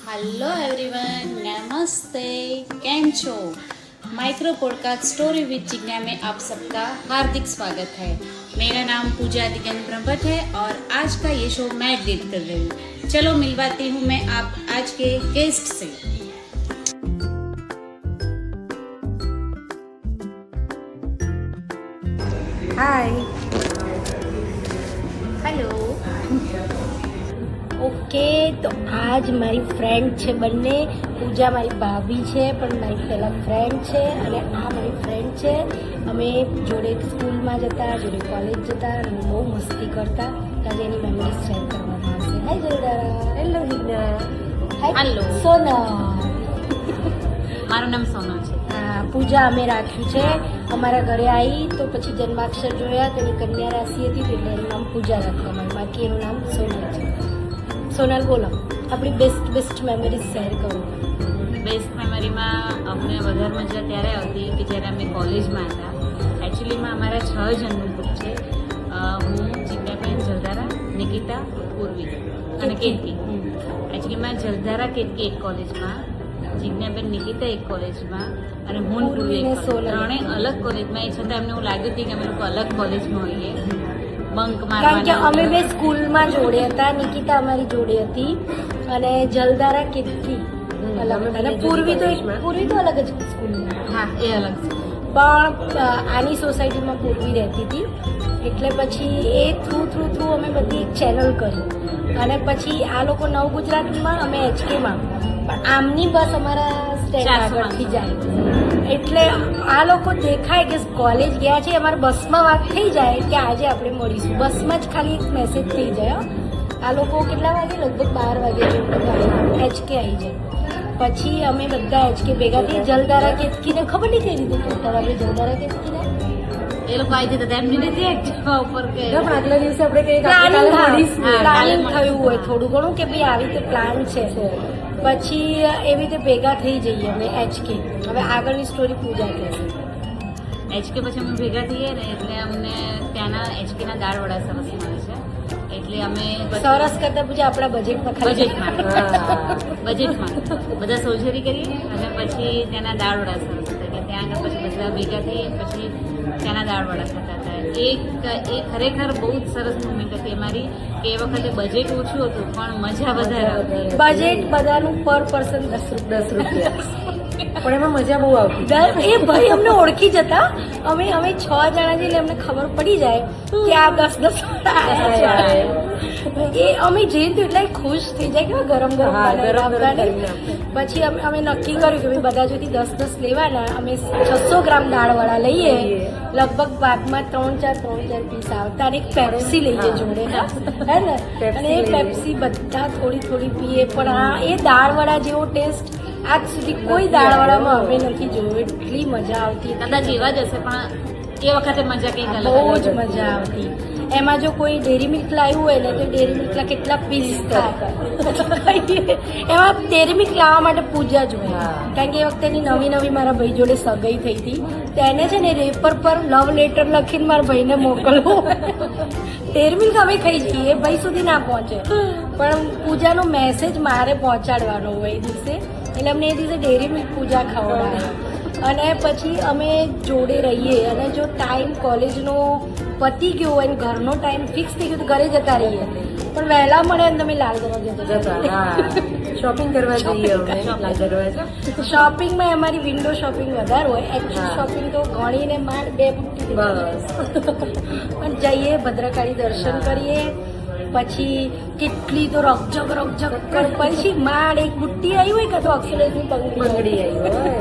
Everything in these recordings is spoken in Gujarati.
हेलो एवरीवन, नमस्ते। केम छो? माइक्रो पॉडकास्ट स्टोरी विद जिज्ञा में आप सबका हार्दिक स्वागत है। मेरा नाम पूजा दिगंत ब्रह्मभट्ट है और आज का ये शो मैं लीड कर रही हूँ। चलो मिलवाती हूँ मैं आप आज के गेस्ट से। हाय। हेलो। ઓકે, તો આજ મારી ફ્રેન્ડ છે બંને. પૂજા મારી ભાભી છે પણ મારી પહેલાં ફ્રેન્ડ છે અને આ મારી ફ્રેન્ડ છે. અમે જોડે સ્કૂલમાં જતા, જોડે કોલેજ જતા અને બહુ મસ્તી કરતા. આજે એની મેમરીઝ શેર કરવામાં આવશે. હાય જલદારા. હેલો નિગ્ના. Hello. સોના. મારું નામ સોના છે. હા, પૂજા અમે રાખ્યું છે. અમારા ઘરે આવી તો પછી જન્માક્ષર જોયા, તેની કન્યા રાશિ હતી એટલે એનું નામ પૂજા રાખવામાં આવ્યું. બાકી એનું નામ સોનલ છે. સોનલ, બોલો આપણી બેસ્ટ મેમરીઝ શેર કરો. બેસ્ટ મેમરીમાં અમને વધારે મજા ત્યારે આવતી કે જ્યારે અમે કોલેજમાં હતા. એકચ્યુઅલીમાં અમારા 6 જણનું ગ્રુપ છે. હું, જિજ્ઞાબેન, જલધારા, નિકિતા, પૂર્વી અને કીર્તિ. એકચ્યુઅલીમાં જલધારા, કીર્તિ એક કોલેજમાં, જિજ્ઞાબેન, નિકિતા એક કોલેજમાં અને હું પૂર્વી એક કોલેજ. ત્રણેય અલગ કોલેજમાં. એ છતાં અમને એવું લાગ્યું હતું કે અમે લોકો અલગ કોલેજમાં હોઈએ. બંક કારણ કે અમે મારવાના. બે સ્કૂલમાં જોડે હતા. નિકિતા અમારી જોડે હતી અને જલધારા કીર્તિ અલગ હતા. અને પૂર્વી તો અલગ જ સ્કૂલમાં. હા, એ અલગ છે. પણ આની સોસાયટીમાં પૂર્વી રહેતી હતી એટલે પછી એ થ્રુ અમે બધી એક ચેનલ કરી અને પછી આ લોકો નવ ગુજરાતમાં, અમે HKમાં. પણ આમની બસ અમારા સ્ટેન્ડ આગળથી જાય એટલે આ લોકો દેખાય કે કોલેજ ગયા છે, અમારા બસમાં વાત થઈ જાય કે આજે આપણે મળીશું. બસમાં જ ખાલી એક મેસેજ થઈ જાય. આ લોકો કેટલા વાગે? લગભગ 12 વાગે જેવું HK આવી જાય. પછી અમે બધા HK ભેગા થઈ. જલધારા કેતકીને ખબર નહીં કઈ રીતે પહોંચતા વાગે જલધારા કેતકીને એ લોકો આવી જતા એમની નથી એકજવા ઉપર કે આગલા દિવસે આપણે કઈ પ્લાનિંગ થયું હોય થોડું ઘણું કે ભાઈ આવી રીતે પ્લાન છે. પછી એવી રીતે ભેગા થઈ જઈએ અમે HK. હવે આગળની સ્ટોરી પૂજા કહેશે. HK પછી અમે ભેગા થઈએ ને એટલે અમને ત્યાંના HK ના દાળ વડા સરસ મળે છે. એટલે અમે સરસ કરતા પૂજા આપણા બજેટમાં બજેટમાં બધા સોજરી કરીએ અને પછી ત્યાંના દાળ વડા સરસ હતા કે ત્યાં આગળ પછી બધા ભેગા થઈએ પછી ત્યાંના દાળ વડા ખાતા હતા. એ ખરેખર બહુ જ સરસ મુમેન્ટ હતી અમારી કે એ વખતે બજેટ ઓછું હતું પણ મજા વધારે આવતી. બજેટ બધાનું પર પર્સન 10 રૂપિયા પણ એમાં મજા બહુ આવતી. એ ભાઈ અમને ઓળખી જતા. અમે 6 જણા છીએ એટલે અમને ખબર પડી જાય કે આ 10 એ અમે જઈએ તો એટલા ખુશ થઈ જાય કે ગરમ ગરમ પછી અમે નક્કી કર્યું કે ભાઈ બધા જોથી 10 લેવાના. અમે 600 ગ્રામ દાળવાળા લઈએ. લગભગ ભાગમાં 3-4 પીસ આવતા અને એક પેપ્સી લઈએ જોડે, હે ને? અને એ પેપ્સી બધા થોડી પીએ. પણ આ એ દાળવાળા જેવો ટેસ્ટ આજ સુધી કોઈ દાળવાળામાં અમે નથી જોયું. એટલી મજા આવતી. કદાચ એવા જ હશે પણ એ વખતે મજા કંઈક અલગ બહુ જ મજા આવતી. એમાં જો કોઈ ડેરી મિલ્ક લાવ્યું હોય ને તો ડેરી મિલ્કના કેટલા પીસ થાય એમાં ડેરી મિલ્ક લાવવા માટે પૂજા જોઈએ. કારણ કે એ વખતે નવી મારા ભાઈ જોડે સગાઈ થઈ હતી. તેને છે ને રેપર પર લવ લેટર લખીને મારા ભાઈને મોકલવું. ડેરી મિલ્ક અમે ખાઈ જઈએ, ભાઈ સુધી ના પહોંચે પણ પૂજાનો મેસેજ મારે પહોંચાડવાનો હોય એ દિવસે. એટલે અમને એ દિવસે ડેરી મિલ્ક પૂજા ખવડાવે. અને પછી અમે જોડે રહીએ અને જો ટાઈમ કોલેજનો પતી ગયો હોય અને ઘરનો ટાઈમ ફિક્સ થઈ ગયો તો ઘરે જતા રહીએ. પણ વહેલા મળે ને તમે લાલ દરવાજા જતા. શોપિંગ કરવા જઈએ અમે લાલ દરવાજા. શોપિંગમાં અમારી વિન્ડો શોપિંગ વધારે હોય. એકચ્યુઅલ શોપિંગ તો ગણીને માંડ 2 બુટ્ટી પણ જઈએ, ભદ્રકાળી દર્શન કરીએ. પછી કેટલી તો રકજક પછી માંડ એક બુટ્ટી આવી હોય કે તો અક્ષરેજની બંગડી આવી હોય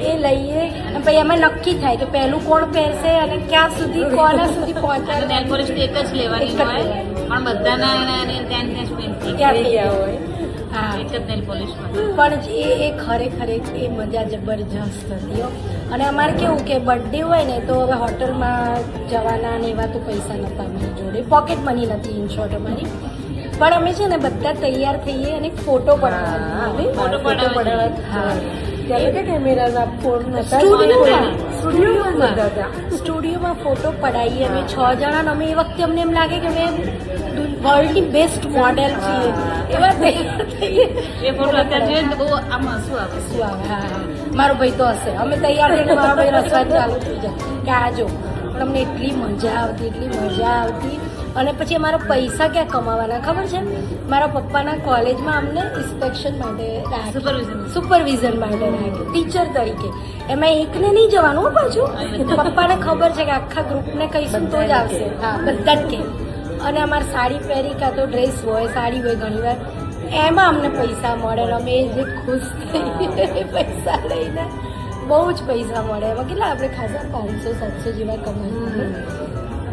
એ લઈએ. અને પછી એમાં નક્કી થાય કે પહેલું કોણ પહેરશે અને ક્યાં સુધી કોના સુધી પહોંચાડે. નેલ પોલિશ એક જ લેવાની હોય પણ બધાના ત્યાં જ પેન્ટ થઈ ક્યાં થઈ ગયા હોય. હા, એક જ નેલ પોલિશ પણ એ ખરેખર એ મજા જબરજસ્ત હતી. અને અમારે કેવું કે બર્થડે હોય ને તો હવે હોટલમાં જવાના ને એવા તો પૈસા નહોતા અમારી જોડે. પોકેટ મની નથી ઇન શોર્ટ અમારી. પણ અમે છે ને બધા તૈયાર થઈએ અને ફોટો પડાવવા. ત્યારે કે કેમેરાના ફોન નતા. સ્ટુડિયોમાં ફોટો પડાવીએ અમે 6 જણા. અમે એ વખતે અમને એમ લાગે કે અમે વર્લ્ડની બેસ્ટ મોડેલ છીએ એવા તૈયાર થઈએ. એ ફોટો અત્યારે જોઈએ ને તો બહુ આમાં શું આવે શું આવે? હા હા, મારો ભાઈ તો હશે. અમે તૈયાર થઈને મારો ભાઈ રસવા ચાલુ થઈ જાય કે આ જો. પણ અમને એટલી મજા આવતી. અને પછી અમારા પૈસા ક્યાં કમાવાના ખબર છે? મારા પપ્પાના કોલેજમાં અમને ઇન્સ્પેક્શન માટે સુપરવિઝન માટે રાખ્યું ટીચર તરીકે. એમાં એકને નહીં જવાનું હો પાછું. પપ્પાને ખબર છે કે આખા ગ્રુપને કહીશું તો જ આવશે. હા, બધા જ કે. અને અમારે સાડી પહેરી કાં તો ડ્રેસ હોય, સાડી હોય ઘણીવાર, એમાં અમને પૈસા મળે. અમે જે ખુશ થઈ પૈસા લઈને, બહુ જ પૈસા મળે. એમાં કેટલા આપણે ખાસા 500-700 જેવા કમાઈએ.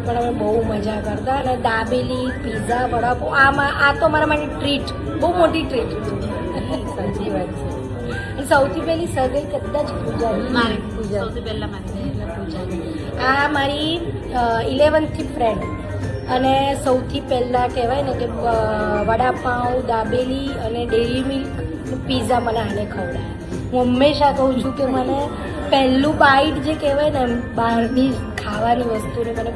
પણ અમે બહુ મજા કરતા. અને દાબેલી, પીઝા, વડાપાઉં, આ તો અમારા માટે ટ્રીટ, બહુ મોટી ટ્રીટ. સાચી વાત છે. અને સૌથી પહેલી સગાઈ કદાચ પૂજાની. સૌથી પહેલા મારી આ મારી 11th ફ્રેન્ડ. અને સૌથી પહેલાં કહેવાય ને કે વડાપાઉં, દાબેલી અને ડેરી મિલ્ક, પીઝા મને આને ખવડાવ્યા. હું હંમેશા કહું છું કે મને પહેલું બાઈટ જે કહેવાય ને બહારની ખાવાની વસ્તુને મને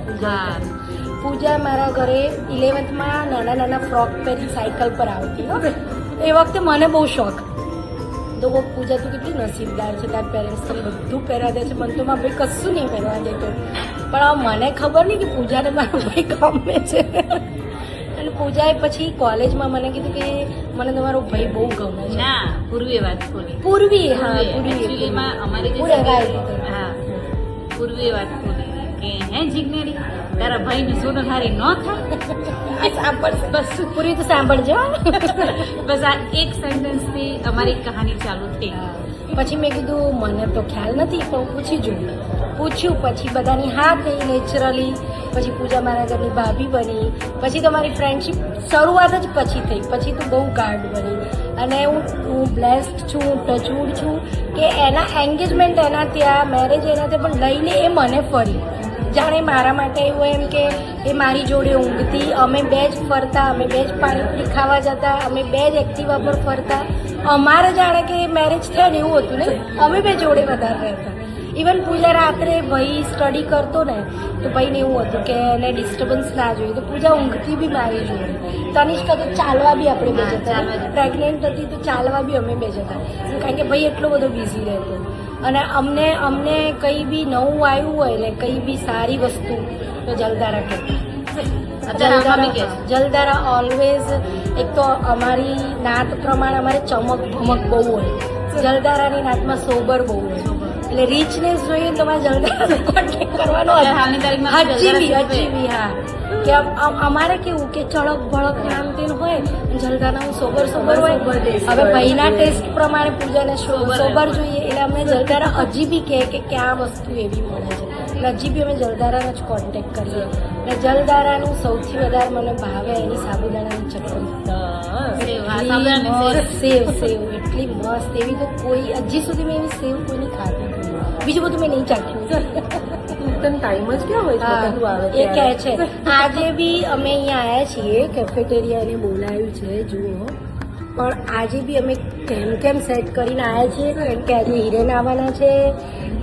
પૂજા મારા ઘરે 11thમાં નાના ફ્રોક પહેરી સાયકલ પર આવતી. હવે એ વખતે મને બહુ શોખ. તો પૂજા તું કેટલી નસીબદાર છે, તારા પેરેન્ટ્સ તને બધું પહેરવા દે છે, મને તો મારા ભાઈ કશું નહીં પહેરવા દેતો. પણ હવે મને ખબર નહીં કે પૂજાને મારો ભાઈ ગમે છે. અને પૂજાએ પછી કોલેજમાં મને કીધું કે મને તમારો ભાઈ બહુ ગમે છે. ના, પૂર્વીએ વાત ખોલી. પૂર્વી એકચ્યુઅલીમાં અમારી જે હા, પૂર્વીએ વાત ખોલી કે હે જીજ્ઞારી, તારા ભાઈને સોનો હારી ન થાય. સાંભળશે બસ. પૂરી તો સાંભળજો. બસ આ એક સેન્ટેન્સથી અમારી કહાની ચાલુ થઈ. પછી મેં કીધું મને તો ખ્યાલ નથી પણ પૂછ્યું. પછી બધાની હા થઈ નેચરલી. પછી પૂજા મારા ઘરની ભાભી બની. પછી તો મારી ફ્રેન્ડશીપ શરૂઆત જ પછી થઈ. પછી તો બહુ ગાઢ બની. અને હું બ્લેસ્ડ છું, ટચવુડ છું કે એના એન્ગેજમેન્ટ એના ત્યાં, મેરેજ એના ત્યાં, પણ લઈને એ મને ફરી. જાણે મારા માટે એવું એમ કે એ મારી જોડે ઊંઘતી, અમે બે જ ફરતા, અમે બે જ પાણીપુરી ખાવા જતા, અમે બે જ એક્ટિવા પર ફરતા. અમારે જાણે કે મેરેજ થયા ને એવું હતું ને, અમે બે જોડે વધારે રહેતા. ઇવન પૂજા રાત્રે ભાઈ સ્ટડી કરતો ને તો ભાઈને એવું હતું કે એને ડિસ્ટર્બન્સ ના જોઈએ, તો પૂજા ઊંઘતી બી મારી જોડે. તનિષ્કા તો ચાલવા બી આપણે બે જતા, પ્રેગ્નેન્ટ હતી તો ચાલવા બી અમે બે જતા, કારણ કે ભાઈ એટલો બધો બિઝી રહેતો. અને અમને કંઈ બી નવું આવ્યું હોય ને કંઈ બી સારી વસ્તુ તો જલદારા કહેતા. જલદારા ઓલવેઝ. એક તો અમારી નાત પ્રમાણે અમારે ચમક ભમક બહુ હોય. જલદારાની નાતમાં સોબર બહુ હોય. એટલે રીચનેસ જોઈએ તો તમારે જલદારાનો કોન્ટેક્ટ કરવાનો. હજી બી હા, કે અમારે કેવું કે ચળક ભળક નામ તેનું હોય, જલદારાનું સોબર હોય. હવે ભાઈના ટેસ્ટ પ્રમાણે પૂજાને સોબર જોઈએ, એટલે અમને જલદારા હજી બી કહે કે આ વસ્તુ એવી મળે છે. એટલે હજી બી અમે જલદારાનો જ કોન્ટેક્ટ કરીએ. અને જલદારાનું સૌથી વધારે મને ભાવે એની સાબુદાણાની ચટણી. સેવ એટલી મસ્ત. એવી તો કોઈ હજી સુધી મેં એવી સેવ કોઈની ખાધી નથી. બીજું બધું મેં નહીં ચાખ્યું. તને ટાઈમ જ ક્યાં હોય છે બધું આવે એ કહે છે. આજે બી અમે અહીંયા આવ્યા છીએ, કેફેટેરિયા એને બોલાવ્યું છે, જુઓ. પણ આજે બી અમે કેમ સેટ કરીને આવ્યા છીએ, કારણ કે આજે હિરેન આવવાના છે.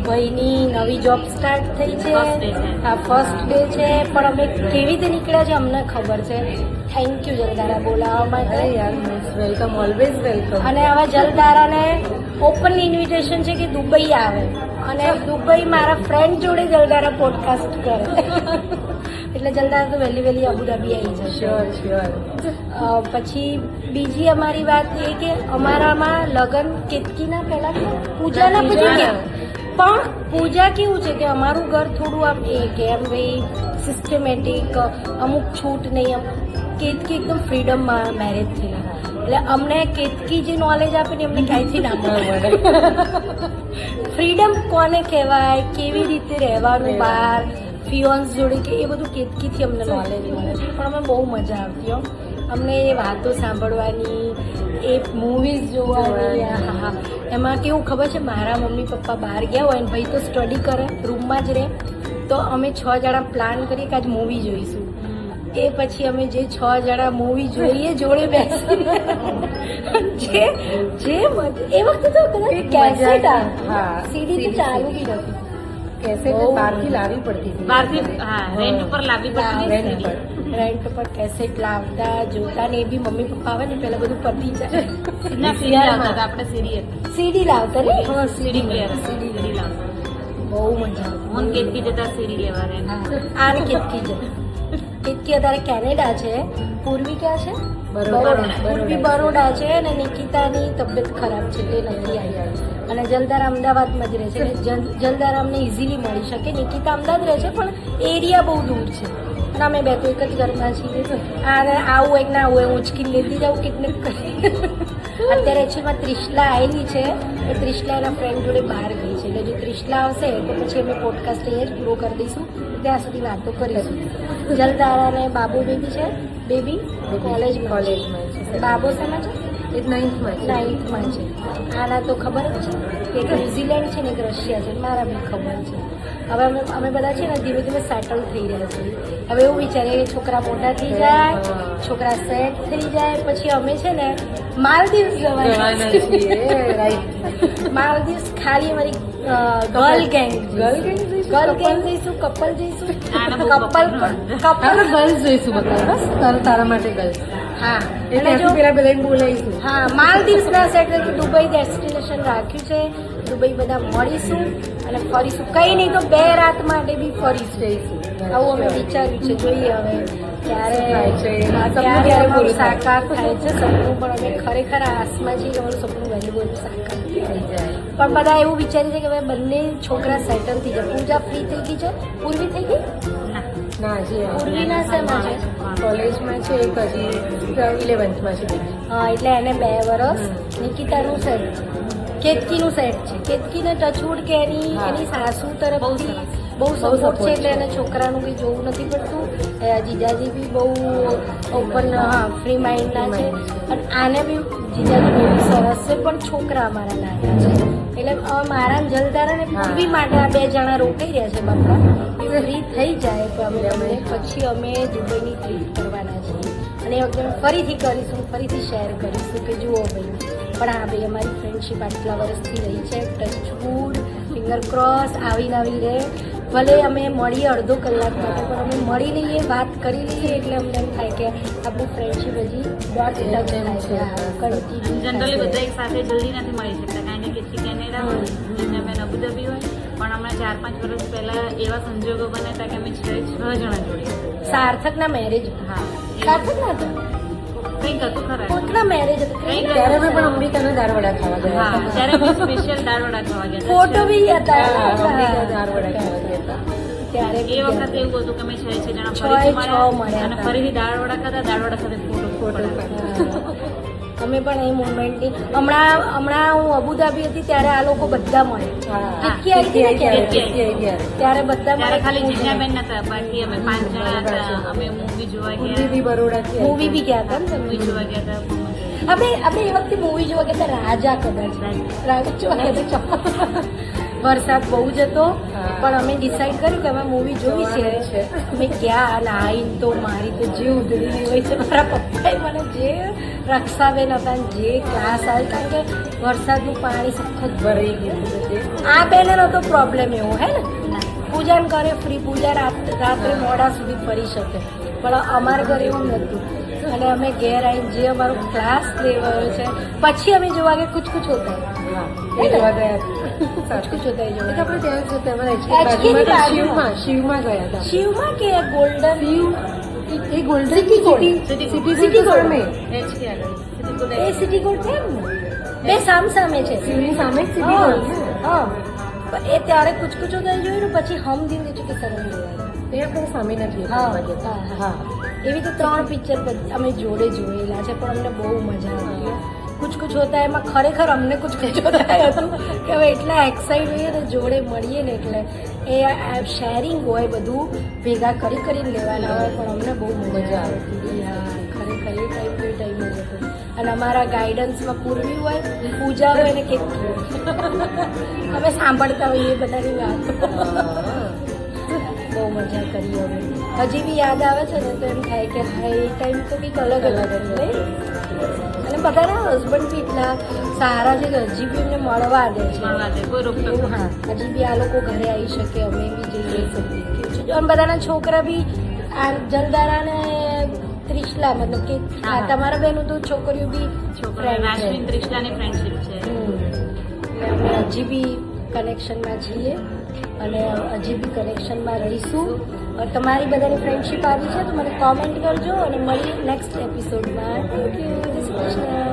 ભાઈની નવી જોબ સ્ટાર્ટ થઈ છે. હા, ફર્સ્ટ ડે છે. પણ અમે કેવી રીતે નીકળ્યા છે અમને ખબર છે. થેન્ક યુ જલદારા બોલાવવા માટે. યાર, વેલકમ, ઓલવેઝ વેલકમ. અને હવે જલદારાને ઓપન ઇન્વિટેશન છે કે દુબઈ આવે, અને દુબઈ મારા ફ્રેન્ડ જોડે જલદારા પોડકાસ્ટ કરે. એટલે જલદારા તો વહેલી અબુધાબી આવી જશે. શ્યોર. પછી બીજી અમારી વાત એ કે અમારામાં લગ્ન કેતકીના પહેલા પૂજાના પછી ગયા. પણ પૂજા કેવું છે કે અમારું ઘર થોડું આમ એ કે એમ ભાઈ સિસ્ટમેટિક, અમુક છૂટ નહીં. કેતકી એકદમ ફ્રીડમમાં મેરેજ થયેલા, એટલે અમને કેતકી જે નોલેજ આપે ને અમને ક્યાંયથી ના મળે. ફ્રીડમ કોને કહેવાય, કેવી રીતે રહેવાનું બહાર, ફિયોન્સ જોડે, કે એ બધું કેતકીથી અમને નોલેજ મળે છે. પણ અમે બહુ મજા આવતી હો અમને એ વાતો સાંભળવાની, એ મૂવીઝ જોવાની. હા, એમાં કેવું ખબર છે, મારા મમ્મી પપ્પા બહાર ગયા હોય ને ભાઈ તો સ્ટડી કરે, રૂમમાં જ રહે, તો અમે 6 જણા પ્લાન કરીએ કે આજ મૂવી જોઈશું. એ પછી અમે જે 6 જણા મૂવી જોઈએ જોડે બેસીને જે એ વખતે તો કદાચ કેસેટ સીડી તો ચાલુ બી નથી. કેસેટ બહારથી લાવવી પડતી હતી. બહારથી રેન્ટ ઉપર લાવવી પડતી. રેન્ટ પર કેસેટ લાવતા જોતા ને એ બી મમ્મી પપ્પા આવે ને પેલા બધું પતી જાય ના સીડી લાવતા હતા આપણે સીડી હતી સીડી લાવતા ને સીડી પ્લેયર સીડી લાવતા બહુ મજા આવતી. હું કેતકી જતા સીડી લેવા રે આને કેતકી છે કેતકી અત્યારે કેનેડા છે. પૂર્વી ક્યાં છે? બરોડા. પૂર્વી બરોડા છે અને નિકિતાની તબિયત ખરાબ છે એટલે નથી આવી. અને જલદારા અમદાવાદમાં જ રહે છે એટલે જલદારામને ઇઝીલી મળી શકે. નિકિતા અમદાવાદ રહે છે પણ એરિયા બહુ દૂર છે અને અમે બે તો એક જ ઘરમાં છીએ. આને આવું એક ના આવું ઉચકીને લેતી જાઉં કેટલે અત્યારે એકચ્યુઅલમાં ત્રિશલા આવેલી છે એ ત્રિશલા એના ફ્રેન્ડ જોડે બહાર ગઈ છે એટલે જો ત્રિશલા આવશે તો પછી અમે પોડકાસ્ટ અહીંયા જ પૂરો કરી દઈશું. ત્યાં સુધી વાતો કરીશું. જલદારા અને બાબુ બેબી છે. બેબી કોલેજમાં છે. બાબો શેમાં છે? એ 9th માં છે. 9th છે. આના તો ખબર જ છે કે એક ન્યુઝીલેન્ડ છે ને એક રશિયા છે. મારા બી ખબર છે. હવે અમે બધા છે ને ધીમે ધીમે સેટલ થઈ રહ્યા છીએ. હવે એવું વિચારીએ કે છોકરા મોટા થઈ જાય, છોકરા સેટ થઈ જાય પછી અમે છે ને માલદીવ્સ જવાના છીએ. રાઈટ. માલદીવ્સ ખાલી અમારી ગર્લ ગેંગ ગર્લ ગેંગ જઈશું, કપલ જઈશું. આને બહુ કપલ આપણે ગર્લ્સ જોઈશું બધા બસ તારા માટે ગર્લ્સ. હા એટલે અને જો પેલા બધાને બોલાવીશું. હા માલદીવ્સ ના સેટલ દુબઈ ડેસ્ટિનેશન રાખ્યું છે. દુબઈ બધા મળીશું અને ફરીશું. કઈ નહીં તો 2 રાત માટે બી ફરીશું જઈશું. આવું અમે વિચાર્યું છે. જોઈએ હવે ક્યારે ક્યારે અમારું સાકાર થાય છે સપનું. પણ અમે ખરેખર આસમાં છીએ કે અમારું સપનું વહેલું વહેલું સાકાર થઈ જાય. પણ બધા એવું વિચારે છે કે હવે બંને છોકરા સેટલ થઈ જાય. પૂજા ફ્રી થઈ ગઈ છે. પૂર્વી થઈ ગઈ? ના હજી પૂર્વીના શેમાં છે? કોલેજમાં છે એક હજી 11th માં છે. હા એટલે એને 2 વર્ષ. નિકિતાનું સેટ છે. કેતકીનું સેટ છે. કેતકીને ટચવુડ કે એની સાસુ તરફથી બહુ સપોર્ટ છે એટલે એને છોકરાનું કંઈ જોવું નથી પડતું. જીજાજી બી બહુ ઓપન ફ્રી માઇન્ડના છે અને આને બી જીજાજી બહુ સરસ છે પણ છોકરા અમારા નાના છે એટલે મારા જલદારાને પૂર્વી માટે આ 2 જણા રોકાઈ રહ્યા છે બાપા. એ ફ્રી થઈ જાય તો અમે પછી અમે દુબઈની ટ્રીપ કરવાના છીએ અને એ વખતે ફરીથી કરીશું, ફરીથી શેર કરીશું કે જુઓ ભાઈ. પણ હા ભાઈ અમારી ફ્રેન્ડશીપ આટલા વર્ષથી રહી છે. ટચવુડ ફિંગર ક્રોસ આવીને આવી રહે. ભલે અમે મળીએ અડધો કલાક માટે પણ અમે મળી લઈએ, વાત કરી લઈએ એટલે અમને એમ થાય કે આપણું ફ્રેન્ડશીપ હજી દોઢ જનરલી બધા એક સાથે જલ્દી નથી મળી શકતા કારણ કે કેટલી કેનેડા હોય અને અમે અબુધાબી હોય પણ હમણાં 4-5 વર્ષ પહેલા એવા સંજોગો બન્યા કે અમે 6 જણા જોડે. સાર્થકના મેરેજ. હા સાર્થક ના હતા કંઈક હતું ખરા. કોકના મેરેજ હતા. કંઈક ત્યારે અમે પણ અંબિકાના દાળવડા ખાવા ગયા હા ત્યારે હું સ્પેશિયલ દાળવડા ખાવા ગયા હતા. ફોટો બી હતા. અંબિકા દાળવડા ખાવા ગયા હતા. ત્યારે એ વખતે એવું હતું કે અમે 6 જણા છ ફરીથી મળ્યા મળ્યા અને ફરીથી દાળવડા ખાધા. દાળવડા સાથે ફોટો અમે પણ એ મુમેન્ટની હમણાં હું અબુધાબી હતી ત્યારે આ લોકો બધા મળે. કેતકી આવી હતી ને ત્યારે બધા ત્યારે મળે. ખાલી જીજાબેન નતા બાકી અમે 5 જણા હતા. અમે મૂવી જોવા ગયા, બરોડાથી મૂવી બી ગયા હતા ને મૂવી જોવા ગયા હતા. આપણે એ વખતે મૂવી જોવા ગયા હતા રાજા કદાચ. રાજા જોવા ગયા હતા. વરસાદ બહુ જ હતો પણ અમે ડિસાઈડ કર્યું કે અમે મૂવી જોવી છે. અમે ગયા અને આવીને તો મારી તો જે ઉધડી હોય છે. મારા પપ્પાએ મને જે રક્ષાબેન હતા ને જે ક્લાસ આવે કારણ કે વરસાદનું પાણી સખત ભરાઈ ગયું હતું. આ બેને નહોતો પ્રોબ્લેમ એવો હે ને પૂજન કરે ફ્રી પૂજા રાત્રે મોડા સુધી ફરી શકે પણ અમારા ઘરે એવું નહોતું. અને અમે ઘેર આવીને જે અમારો ક્લાસ લેવાયો છે પછી અમે જોવા ગયા કુછ કુછ હોતા શિવમાં ગયા હતા. શિવમાં કે ગોલ્ડન એ ગોલ્ડન સિટી ગોલ્ડ મેં એ સિટી ગોલ્ડ છે ને બે સામે છે. શિવની સામે સિટી ગોલ્ડ. હા એ ત્યારે કુછ કુછ હોતા જોયું ને પછી હમ દિલ દે ચુકે સનમ જોયા. તે આપણે સામે નથી. હા એવી તો 3 પિક્ચર અમે જોડે જોયેલા છે પણ અમને બહુ મજા આવી. કુછ કુછ હોતા એમાં ખરેખર અમને કુછ કુછ હોતા હતું કે હવે એટલા એક્સાઇટ હોઈએ ને જોડે મળીએ ને એટલે એ શેરિંગ હોય બધું ભેગા કરીને લેવાના હોય પણ અમને બહુ મજા આવતી. ખરેખર એ ટાઈમ જ હતો. અને અમારા ગાઈડન્સમાં પૂર્વી હોય, પૂજા હોય ને કેતકી અમે સાંભળતા હોઈએ બધાની વાતો. બહુ મજા કરી અમે. હજી બી યાદ આવે છે ને તો એમ થાય કે હા એ ટાઈમ તો કંઈક અલગ અલગ હતું નહીં. અને બધાના હસબન્ડ બી એટલા સારા છે કે હજી બી એમને મળવા દે છે. એવું હા હજી બી આ લોકો ઘરે આવી શકે અમે બી જઈ શકીએ. અને બધાના છોકરા બી આ જલદારા ને ત્રિશલા મતલબ કે હા. તમારા બેનું તો છોકરીઓ બી છોકરા friend છે. રાશ્મિન ત્રિશલાની ફ્રેન્ડશિપ છે. એટલે અમે હજી બી કનેક્શનમાં છીએ અને હજી બી કનેક્શનમાં રહીશું. તમારી બધાની ફ્રેન્ડશિપ આવી છે તો મને કોમેન્ટ કરજો અને મળી નેક્સ્ટ એપિસોડમાં. Thank you. જય શ્રી કૃષ્ણ.